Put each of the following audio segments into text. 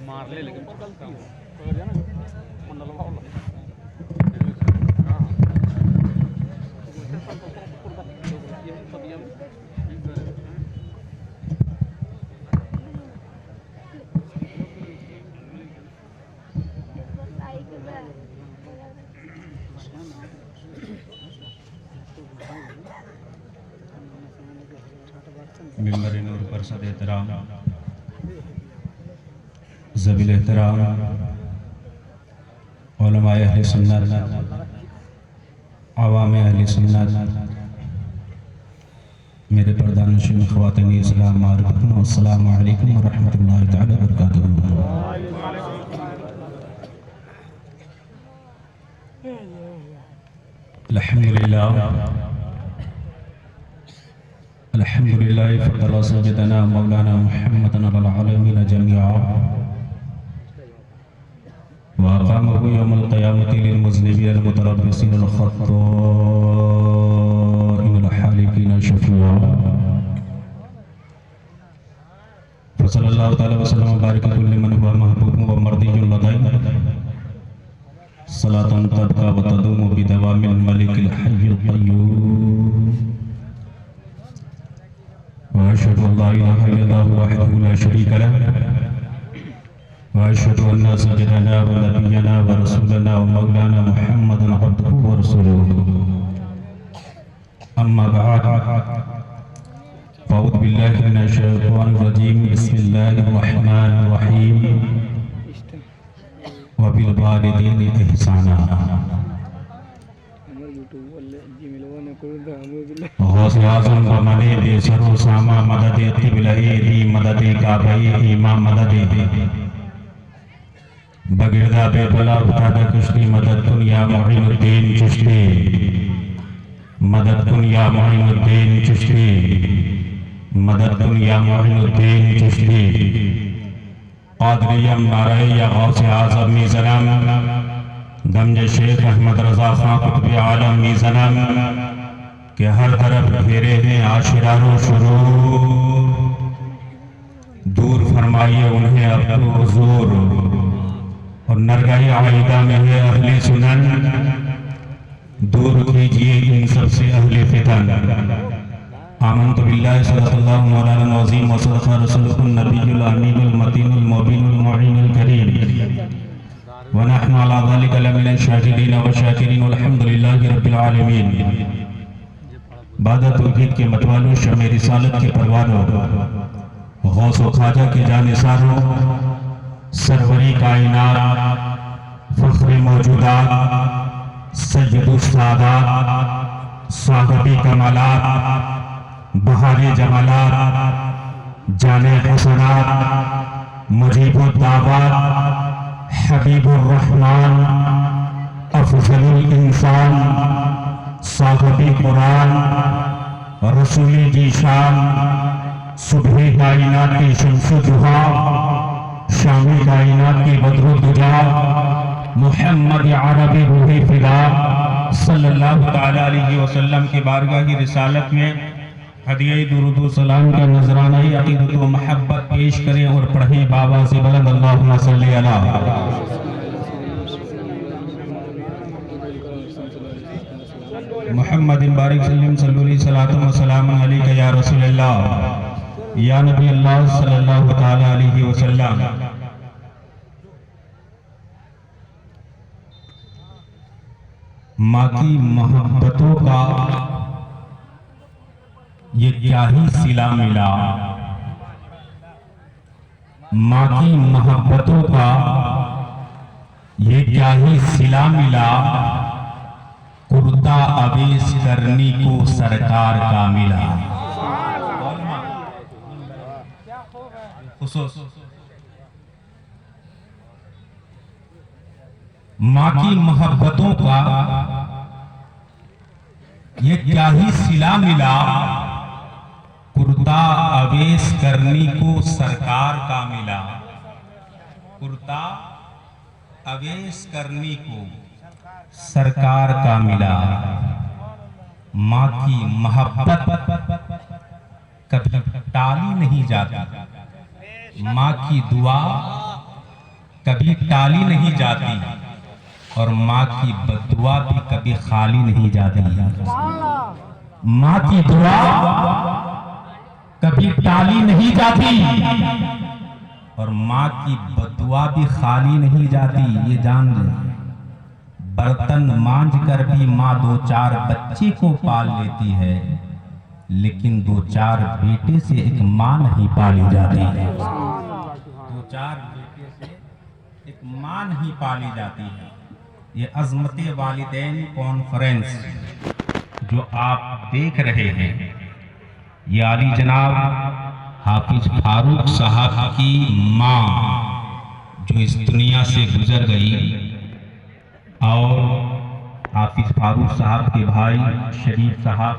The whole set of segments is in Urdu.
مار لے لیکن پر غلطی ہے نا منڈل والا ممبر نور پر صد احترام ذویل احترام علماء اہل سنت عوام اہل سنت میرے پردانشین خواتین اسلام معرفتن السلام علیکم ورحمۃ اللہ تعالی وبرکاتہ. الحمدللہ فضل سیدنا مولانا محمد علی العالمین جميعا وأقامه يوم القيامة للمذنبين المتربصين الخطائين الحالكين شفيعا. فصلى الله تعالى وسلم وبارك كل من هو محبوب ومرضي لديه صلاة تبقى وتدوم بدوام الملك الحي القيوم. وأشهد أن لا إله إلا الله وحده لا شريك له وأشهد أن سيدنا ونبينا ورسولنا ومولانا محمدا عبده ورسوله. أما بعد فأعوذ بالله من الشيطان الرجيم بسم الله الرحمن الرحيم وبالوالدين إحسانا. غوث اعظم بمنے بے سر و ساما مدد قبلۂ دی مدد کعبۂ ایما مدد بگردہ بے بلا افتادہ کشتی مدد کن یا معین الدین چشتی مدد کن یا معین الدین چشتی مدد کن یا معین الدین چشتی. قادریم نعرہ یا غوث اعظم میزنم گمج شیخ احمد رضا خان قطب عالم میزنم کہ ہر طرف پھیرے ہیں عاشران و شرور دور فرمائیے انہیں اب تو حضور اور نرگاہ عائدہ میں ہے اہل سنن دور کیجئے ان سب سے اہل فتن. آمنت باللہ صدق اللہ مولانا العظیم وصدق رسولہ النبی الامین المتین المبین المعین الکریم ونحن على ذلك لمن الشاهدين والشاكرين والحمد لله رب العالمین. بعد توحید کے متوالوں شمع رسالت کے پروانوں غوث و خواجہ کے جانثاروں سروری کائنات فخر موجودات سید السادات صاحب کمالات بہار جمالات جامع حسنات مجیب الدعوات حبیب الرحمن افضل الانسان صاحب قرآن رسول کی شان صبح کائنات کی شمس جہاں شامی کائنات کی بدر الدجا محمد عربی روح فدا صلی اللہ تعالیٰ علیہ وسلم کی بارگاہ کی رسالت میں ہدیہ درود و سلام کا نذرانہ عقیدت و محبت پیش کریں اور پڑھیں بابا سے بلند اللہم صلی اللہ. محمد بارک سلم صلی اللہ صلاة و سلام علیکہ یا رسول اللہ یا نبی اللہ صلی اللہ تعالیٰ علیہ وسلم. ماں کی محبتوں کا یہ کیا ہی صلہ ملا ماں کی محبتوں کا یہ کیا ہی صلہ ملا کرتا عویس کرنی کو سرکار کا ملا. ماں کی محبتوں کا یہ کیا ہی صلہ ملا کرتا عویس کرنی کو سرکار کا ملا. کرتا عویس کرنی کو سرکار کا ملا. ماں کی محبت ٹالی نہیں جاتی، ماں کی دعا کبھی ٹالی نہیں جاتی، اور ماں کی بددعا بھی کبھی خالی نہیں جاتی۔ ماں کی دعا کبھی ٹالی نہیں جاتی، اور ماں کی بددعا بھی خالی نہیں جاتی، یہ جان لیں۔ برتن مانج کر بھی ماں دو چار بچے کو پال لیتی ہے، لیکن دو چار بیٹے سے ایک ماں نہیں پالی جاتی ہے۔ دو چار بیٹے سے ایک ماں نہیں پالی جاتی ہے۔ یہ عظمت والدین کانفرنس جو آپ دیکھ رہے ہیں، یہ عالی جناب حافظ فاروق صاحب کی ماں جو اس دنیا سے گزر گئی، اور حافظ فاروق صاحب کے بھائی شریف صاحب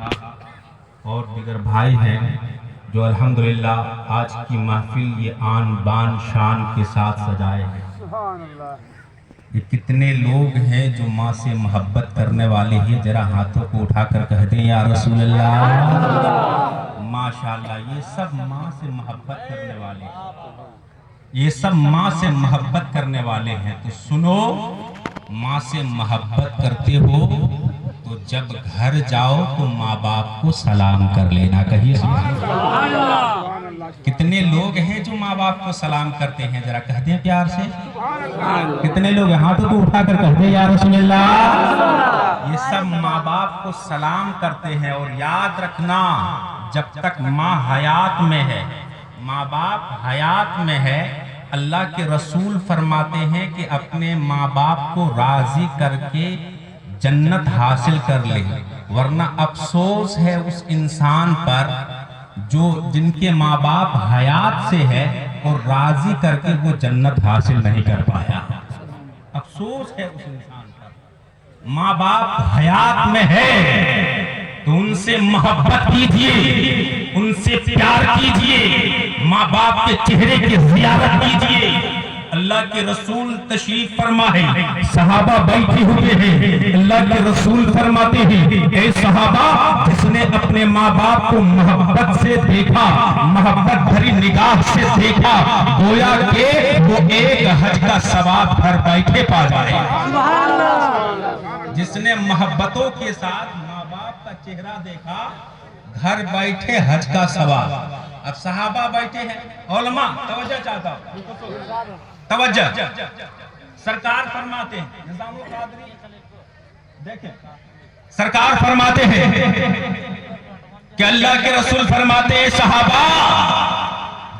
اور دیگر بھائی ہیں جو الحمدللہ آج کی محفل یہ آن بان شان کے ساتھ سجائے ہیں۔ یہ کتنے لوگ ہیں جو ماں سے محبت کرنے والے ہیں؟ ذرا ہاتھوں کو اٹھا کر کہہ دیں یا رسول اللہ۔ ماشاءاللہ، یہ سب ماں سے محبت کرنے والے ہیں، یہ سب ماں سے محبت کرنے والے ہیں۔ تو سنو، ماں سے محبت کرتے ہو تو جب گھر جاؤ تو ماں باپ کو سلام کر لینا۔ کہیے سبحان اللہ۔ کتنے لوگ ہیں جو ماں باپ کو سلام کرتے ہیں؟ ذرا کہہ دیں پیار سے، کتنے لوگ ہیں؟ ہاتھوں کو اٹھا کر کہہ دیں یا رسول اللہ۔ یہ سب ماں باپ کو سلام کرتے ہیں، اور یاد رکھنا، جب تک ماں حیات میں ہے، ماں باپ حیات میں ہے، اللہ کے رسول فرماتے ہیں کہ اپنے ماں باپ کو راضی کر کے جنت حاصل کر لے، ورنہ افسوس ہے اس انسان پر جو جن کے ماں باپ حیات سے ہے اور راضی کر کے وہ جنت حاصل نہیں کر پایا۔ افسوس ہے اس انسان پر۔ ماں باپ حیات میں ہے تو ان سے محبت کیجئے، ان سے پیار کیجئے، ماں باپ کے چہرے کی زیارت کیجئے۔ اللہ کے رسول تشریف فرما ہے، صحابہ بیٹھے ہوئے ہیں، اللہ کے رسول فرماتے ہیں، اے صحابہ، جس نے اپنے ماں باپ کو محبت سے دیکھا، محبت بھری نگاہ سے دیکھا، گویا کہ وہ ایک حج کا ثواب گھر بیٹھے پا جائے۔ جس نے محبتوں کے ساتھ ماں باپ کا چہرہ دیکھا، گھر بیٹھے حج کا ثواب۔ اب صحابہ بیٹھے ہیں، علماء توجہ چاہتا ہوں، توجہ، سرکار فرماتے ہیں، نظام القادری دیکھیں، سرکار فرماتے ہیں کہ اللہ کے رسول فرماتے ہیں، صحابہ،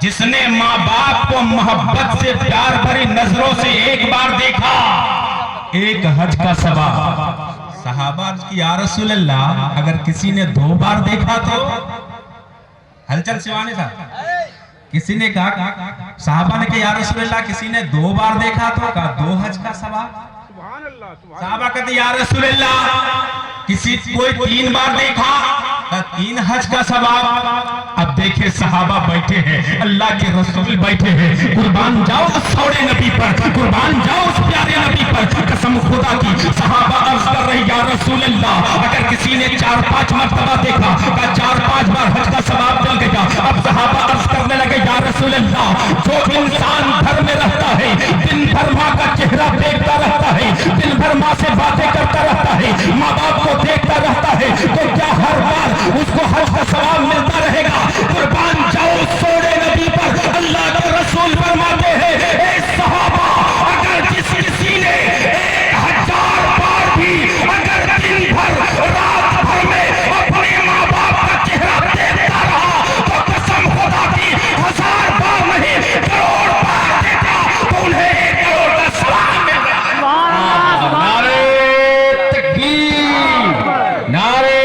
جس نے ماں باپ کو محبت سے پیار بھری نظروں سے ایک بار دیکھا، ایک حج کا ثواب۔ صحابہ عرض کی یا رسول اللہ، اگر کسی نے 2 بار دیکھا تو؟ ہلچل سوانے تھا، کسی نے کہا، صحابہ نے کہا یا رسول اللہ کسی نے 2 بار دیکھا تو؟ کہا 2 حج کا ثواب۔ صحابہ کہتے یا رسول اللہ کسی کوئی 3 بار دیکھا؟ کہا 3 حج کا ثواب۔ اب دیکھیں صحابہ بیٹھے ہیں، اللہ کے رسول بیٹھے ہیں، قربان جاؤ اس سوڑے نبی پر، قربان جاؤ اس پیارے نبی پر، قسم خدا کی۔ صحابہ عرض کر رہے یا رسول اللہ اگر کسی نے 4-5 مرتبہ دیکھا، کہا 4-5 بار حج کا ثواب مل گیا۔ اب صحابہ عرض کرنے لگے یا رسول اللہ، جو انسان گھر میں رہتا ہے، دن بھر ماں کا چہرہ دیکھتا رہتا ہے، دن بھر ماں سے باتیں کرتا رہتا ہے، ماں باپ کو دیکھتا رہتا ہے، تو کیا ہر بار اس کو حج کا ثواب ملتا رہے گا؟ قربان جاؤ سوڑے نبی پر، اللہ کے رسول فرماتے ہیں، اے صحابہ، اگر کسی نے 1000 بار بھی اگر دن بھر رات بھر میں اپنے ماں باپ کا چہرہ دیکھتا رہا، تو قسم خدا کی 1000 بار نہیں، کروڑ بار دیکھا تو انہیں 1 کروڑ کا ثواب ملتا ہے۔ نعرہ تکبیر، نعرہ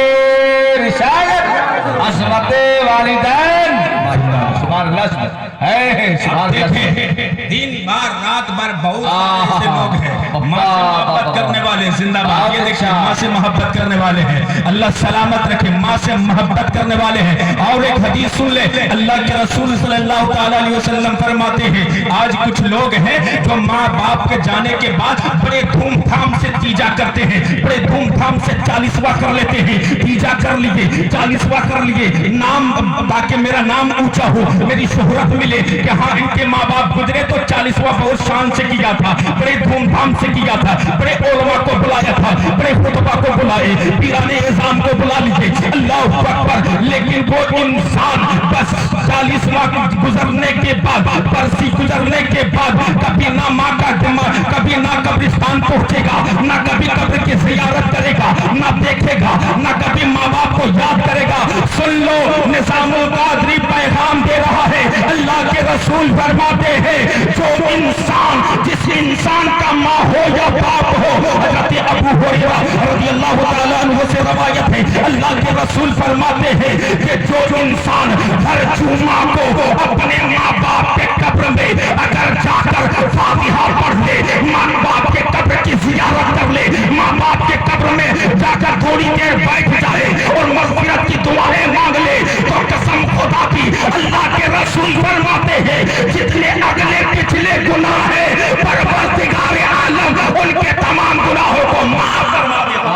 دیکھیں دن بار رات بھر بہت ایسے لوگ ہیں ماں سے محبت کرنے والے زندہ باد. یہ دیکھیں ماں سے محبت کرنے والے ہیں, اللہ سلامت رکھے, ماں سے محبت کرنے والے ہیں. اور ایک حدیث سن لے, اللہ کے رسول صلی اللہ تعالیٰ علیہ وسلم فرماتے ہیں آج کچھ لوگ ہیں جو ماں باپ کے جانے کے بعد بڑے دھوم دھام سے تیجا کرتے ہیں, بڑے دھوم دھام سے 40واں کر لیتے ہیں. تیجا کر لیے, 40واں کر لیے, نام تاکہ میرا نام اونچا ہو, میری شہرت ملے کہ ہاں ان کے ماں باپ گزرے تو 40واں بہت شان سے کیا تھا, بڑے دھوم دھام سے کیا تھا, بڑے علماء کو بلایا تھا, بڑے خطبہ کو بلائے, پیرانے اعظام کو بلا لیجئے, اللہ اکبر. لیکن وہ انسان بس 40واں گزرنے کے بعد, برسی گزرنے کے بعد کبھی نہ ماں کا دماغ, کبھی نہ قبرستان پہنچے گا, نہ کبھی قبر کی زیارت کرے گا, نہ دیکھے گا, نہ کبھی ماں باپ کو یاد کرے گا. سن لو, نظام القادری پیغام دے رہا ہے. اللہ کے رسول فرماتے ہیں جو انسان, جس انسان کا ماں ہو یا باپ ہو, حضرت ابو ہریرہ رضی اللہ تعالیٰ عنہ سے روایت ہے, اللہ کے رسول فرماتے ہیں کہ جو انسان ہر جمعہ کو اپنے ماں باپ کے قبر میں اگر جا کر فاتحہ پڑھ لے, ماں باپ کے قبر کی زیارت کر لے, ماں باپ کے قبر میں جا کر تھوڑی دیر بیٹھ جائے اور مغفرت کی دعائیں مانگ لے, تو قسم خدا کی اللہ کے رسول فرماتے ہیں جتنے اگلے پچھلے گناہ ہیں پروردگار عالم ان کے تمام گناہوں کو معاف فرما دیتا.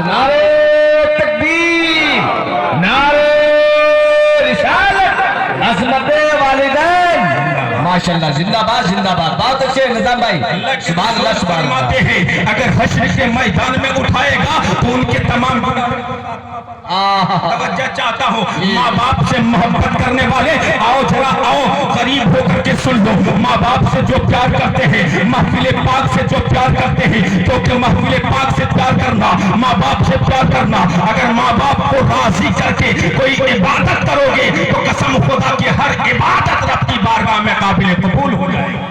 نعرے تکبیر, نعرے رسالت, عظمت والدین, ماشاءاللہ, زندہ باد, زندہ باد. بہت اچھے نظام بھائی, سبحان اللہ, سبحان اللہ. فرماتے ہیں اگر حشر کے میدان میں اٹھائے گا تو ان کے تمام توجہ چاہتا ہوں. ماں باپ سے محبت کرنے والے آؤ ذرا آؤ قریب ہو کر کے سن لو. ماں باپ سے جو پیار کرتے ہیں, محفل پاک سے جو پیار کرتے ہیں, کیونکہ محفل پاک سے پیار کرنا, ماں باپ سے پیار کرنا, اگر ماں باپ کو راضی کر کے کوئی عبادت کرو گے تو قسم خدا کی ہر عبادت رب کی بارگاہ میں قابل قبول ہو جائے گی.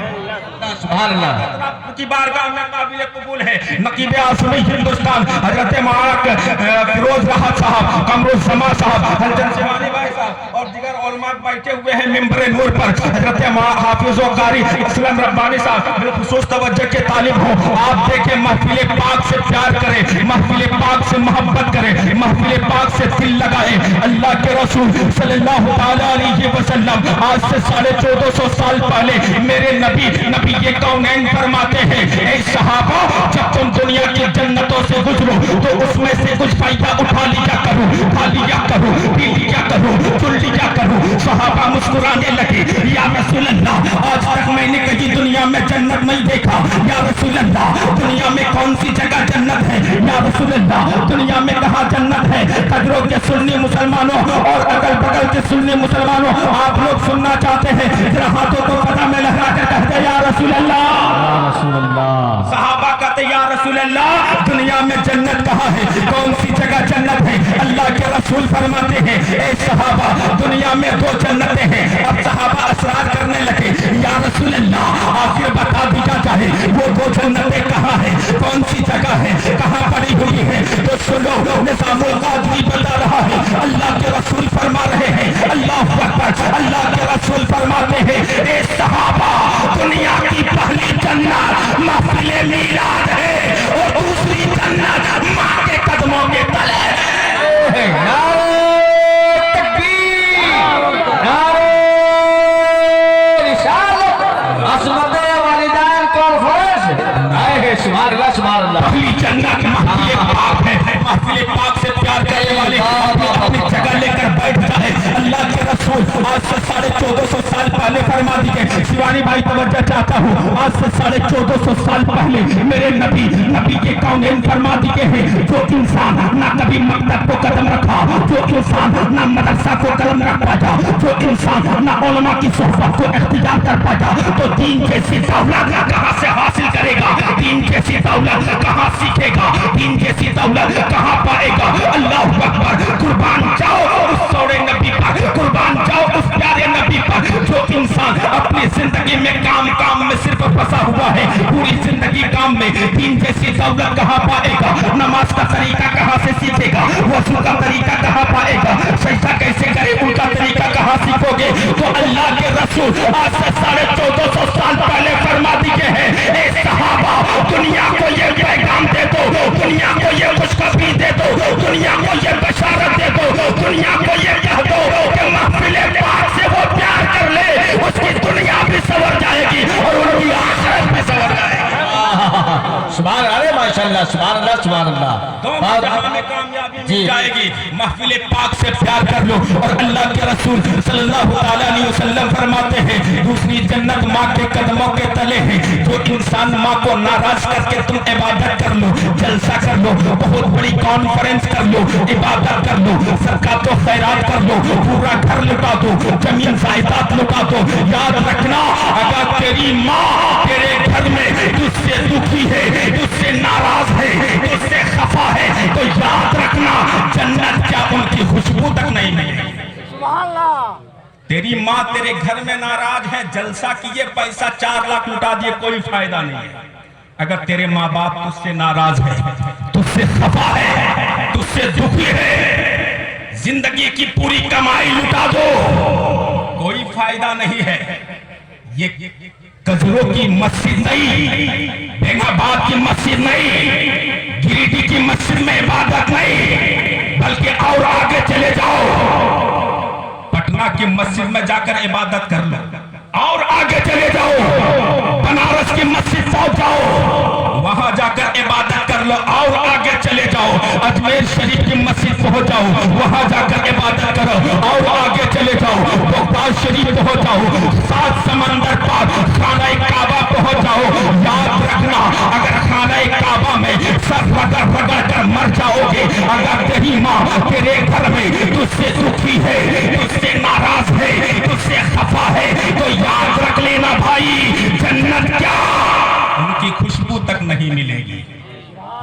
سبحان اللہ, کی بارگاہ میں قابل قبول ہے. نقیب اعظمی ہندوستان حضرت معاق فیروز راحت صاحب, قمر الزمان صاحب, حضرت شیوانی بھائی صاحب اور دیگر علماء بیٹھے ہوئے ہیں ممبر نور پر. حضرت حافظ و قاری اسلام ربانی صاحب بالخصوص توجہ کے طالب ہوں. آپ دیکھیں محفل پاک سے پیار کریں, محفل پاک سے محبت کریں, محفل پاک سے دل لگائیں. اللہ کے رسول صلی اللہ تعالیٰ علیہ وسلم آج سے 1450 سال پہلے میرے نبی یہ کونین فرماتے ہیں اے صحابہ جب تم دنیا کی جنتوں سے گزرو تو اس میں سے کچھ فائدہ اٹھا لیا کرو, کھا لیا کرو, پی لیا کرو, چل لیا کرو. صحابہ مسکرانے لگے, یا رسول اللہ آج تک میں نے کہیں دنیا میں جنت نہیں دیکھا, یا رسول اللہ دنیا میں کون سی جگہ جنت ہے, یا رسول اللہ دنیا میں کہاں جنت ہے. قدروں کے سنی مسلمانوں اور اگل بگل کے سنی مسلمانوں, آپ لوگ سننا چاہتے ہیں ذرا ہاتھوں کو پتہ میں لگا کر کہتے یا رسول اللہ, یا رسول اللہ. صحابہ کہتے یا رسول اللہ دنیا میں جنت کہاں ہے, کون سی جگہ جنت ہے. اللہ کے رسول فرماتے ہیں اے صحابہ دنیا میں 2 جنتیں ہیں. اب صحابہ اسرار کرنے لگے, یا رسول اللہ آخر بتا دیا جائے وہ 2 جنتیں کہاں ہیں, کون سی جگہ ہے, کہاں پڑی ہوئی ہے. تو سنو نظام القادری بتا رہا ہے, اللہ کے رسول فرما رہے ہیں, اللہ اکبر, اللہ کے رسول فرماتے ہیں اے صحابہ دنیا کی پہلی جنت محفل میلاد ہے اور دوسری جنت ماں کے قدموں کے تلے ہے. نعرے تکبیر, نعرے رسالت, عظمت والدین کانفرنس. سبحان اللہ, سبحان اللہ. پہلی جنت محفل پاک ہے, محفل پاک سے پیار کرنے والے اپنی جگہ لے کر بیٹھ جائے. اللہ کے رسول آج سے 1450 سال پہلے فرما دیے. شیوانی بھائی توجہ چاہتا ہوں, آج سے 1450 سال پہلے میرے نبی کے کونین فرما دیے ہیں جو انسان نہ کبھی مکتب کو قدم رکھا, جو انسان نہ مدرسہ کو قدم رکھ پایا, جو انسان نہ علماء کی صحبت کو اختیار کر پایا, تو دین جیسی دولت کہاں سے حاصل کرے گا, دین جیسی دولت کہاں سیکھے گا, دین جیسی دولت کہاں پائے گا. اللہ اکبر, قربان جاؤ اس سوڑے نبی پر, قربان جاؤ اس پیارے نبی پر. جو انسان اپنی زندگی میں کام میں صرف پھنسا ہوا ہے, پوری زندگی کام میں, دین جیسی دولت کہاں پائے گا, نماز کا طریقہ کہاں سے سیکھے گا, وضو کا طریقہ کہاں پائے گا, سجدہ کیسے کرے ان کا طریقہ کہاں سیکھو گے. تو اللہ کے رسول جہاں میں کامیابی مل جائے گی. محفل پاک سے پیار کر لو. اور اللہ کے رسول صلی اللہ علیہ وسلم فرماتے ہیں دوسری جنت ماں کے قدموں کے تلے ہیں. جو انسان ماں کو ناراض کر کے تم عبادت کر لو, جلسہ کر لو, بہت بڑی کانفرنس کر لو, عبادت کر لو, صدقات و خیرات کر لو, پورا گھر لٹا دو, زمین زائدات لٹا دو, یاد رکھنا اگر تیری ماں تیرے گھر میں تجھ سے دکھی ہے, تجھ سے ناراض ہے, تجھ سے خفا ہے, تو یاد رکھنا جنت کیا ان کی خوشبو تک نہیں ملے. تیری ماں تیرے گھر میں ناراض ہے, جلسہ کیے, پیسہ 4 لاکھ لٹا دیے, کوئی فائدہ نہیں ہے. اگر تیرے ماں باپ تجھ سے ناراض ہے, تجھ سے خفا ہے, تجھ سے دکھی ہے, زندگی کی پوری کمائی لٹا دو, کوئی فائدہ نہیں ہے. یہ کجروں کی مسجد نہیں, بینگ آباد کی مسجد نہیں, گریڈی کی مسجد میں عبادت نہیں, بلکہ اور آگے چلے جاؤ, پٹنہ کی مسجد میں جا کر عبادت کر لو, اور آگے چلے جاؤ, بنارس کی مسجد پہنچ جاؤ, وہاں جا کر عبادت کر لو, اور آگے چلے جاؤ, اجمیر شریف کی مسجد پہنچ جاؤ, وہاں جا کر عبادت کرو, اور آگے چلے جاؤ, بغداد شریف پہنچ جاؤ, 7 سمندر پار خانہ کعبہ پہنچ جاؤ. یاد رکھنا اگر خانہ کعبہ میں سر رگڑ رگڑ کر مر جاؤ گے, اگر تیری ماں تیرے گھر میں تجھ سے دکھی ہے, تجھ سے ناراض ہے, تجھ سے خفا ہے, تو یاد رکھ لینا بھائی جنت کیا ان کی خوشبو تک نہیں ملے گی,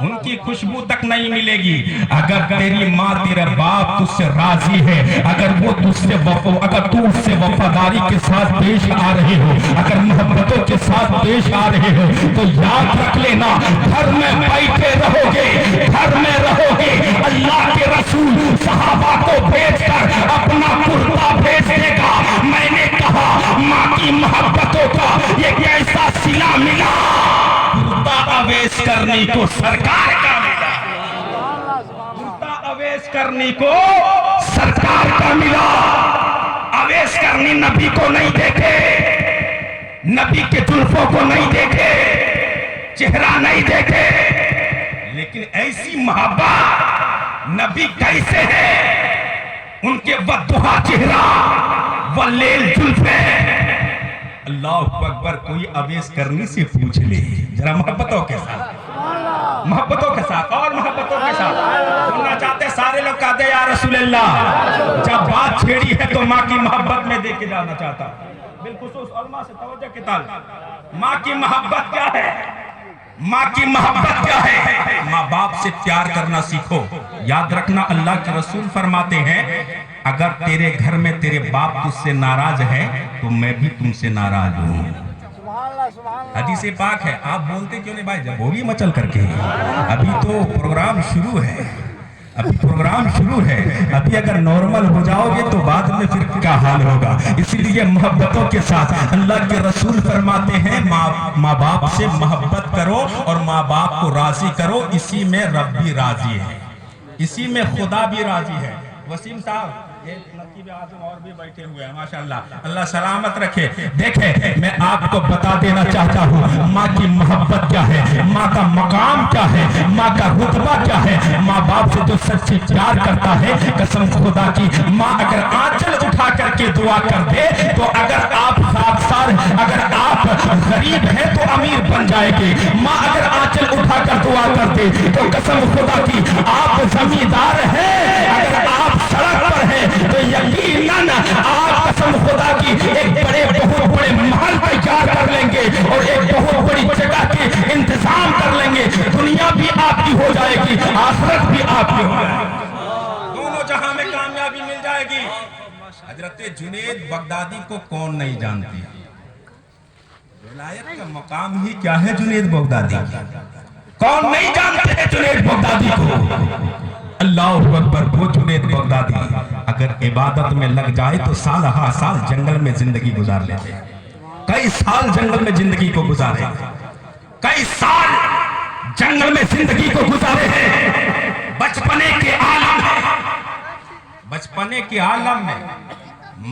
ان کی خوشبو تک نہیں ملے گی. اگر تیری ماں تیرے باپ تجھ سے راضی ہے, اگر وہ تجھ سے اگر تو اس سے وفاداری کے ساتھ پیش آ رہے ہو, اگر محبتوں کے ساتھ پیش آ رہے ہو, تو یاد رکھ لینا گھر میں بیٹھے رہو گے, گھر میں رہو گے, اللہ کے رسول صحابہ کو بھیج کر اپنا کرتا بھیج دے گا. میں نے کہا ماں کی محبتوں کا ایک ایسا صلہ ملا, کرتا اویس کرنی کو سرکار کا ملا, کرتا اویس کرنی کو سرکار کا ملا. اویس کرنی نبی کو نہیں دیکھے, نبی کے زلفوں کو نہیں دیکھے, چہرہ نہیں دیکھے, لیکن ایسی محبت نبی کیسے ہے, ان کے والضحیٰ چہرہ واللیل زلفیں. اللہ اکبر. کوئی اویس کرنی سے پوچھ لے ذرا محبتوں کے ساتھ, محبتوں کے ساتھ اور محبتوں کے ساتھ سننا چاہتے سارے لوگ کہتے یا رسول اللہ, جب بات چھیڑی ہے تو ماں کی محبت میں دے کے جانا چاہتا. بالخصوص علماء سے توجہ کی طالب, ماں کی محبت کیا ہے, ماں کی محبت کیا ہے, ماں باپ سے پیار کرنا سیکھو. یاد رکھنا اللہ کے رسول فرماتے ہیں اگر تیرے گھر میں تیرے باپ تجھ سے ناراض ہے تو میں بھی تم سے ناراض ہوں. حدیث پاک ہے. آپ بولتے کیوں نہیں بھائی, جب بولی مچل کر کے, ابھی تو پروگرام شروع ہے, ابھی پروگرام شروع ہے, ابھی اگر نارمل ہو جاؤ گے تو بعد میں پھر کیا حال ہوگا. اسی لیے محبتوں کے ساتھ اللہ کے رسول فرماتے ہیں ماں باپ سے محبت کرو اور ماں باپ کو راضی کرو, اسی میں رب بھی راضی ہے, اسی میں خدا بھی راضی ہے. وسیم صاحب نقیب اعظم اور بھی بیٹھے ہوئے ہیں ماشاءاللہ, اللہ سلامت رکھے. دیکھیں میں آپ کو بتا دینا چاہتا ہوں ماں کی محبت کیا ہے, ماں کا مقام کیا ہے, ماں کا رتبہ کیا ہے. ماں باپ سے جو سچی پیار کرتا ہے, قسم خدا کی, ماں اگر آنچل اٹھا کر کے دعا کر دے تو اگر آپ اگر آپ غریب ہیں تو امیر بن جائے گے. ماں اگر آنچل اٹھا کر دعا کر دے تو قسم خدا کی آپ زمیندار ہیں, اگر آپ سڑک پر ہیں تو یقیناً آپ قسم خدا کی ایک بہت بڑے محل تیار کر لیں گے اور ایک بہت بڑی جگہ کے انتظام کر لیں گے. دنیا بھی آپ کی ہو جائے گی, آخرت بھی آپ کی ہو جائے گی, دونوں جہاں میں کامیابی مل جائے گی. حضرت جنید بغدادی کو کون نہیں جانتی, ولایت کا مقام ہی کیا ہے جنید بغدادی, کون نہیں جانتے ہیں جنید بغدادی کو. اللہ اکبر. وہ جنید بغدادی اگر عبادت میں لگ جائے تو سال ہا سال جنگل میں زندگی گزار لیتے ہیں, کئی سال جنگل میں زندگی کو گزارے, کئی سال جنگل میں زندگی کو گزارے ہیں. بچپنے کے عالم میں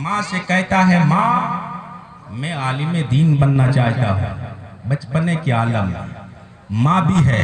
ماں سے کہتا ہے ماں میں عالم دین بننا چاہتا ہوں. بچپنے کے عالم میں ماں بھی ہے,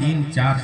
3-4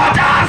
1000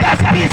10-20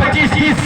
25-30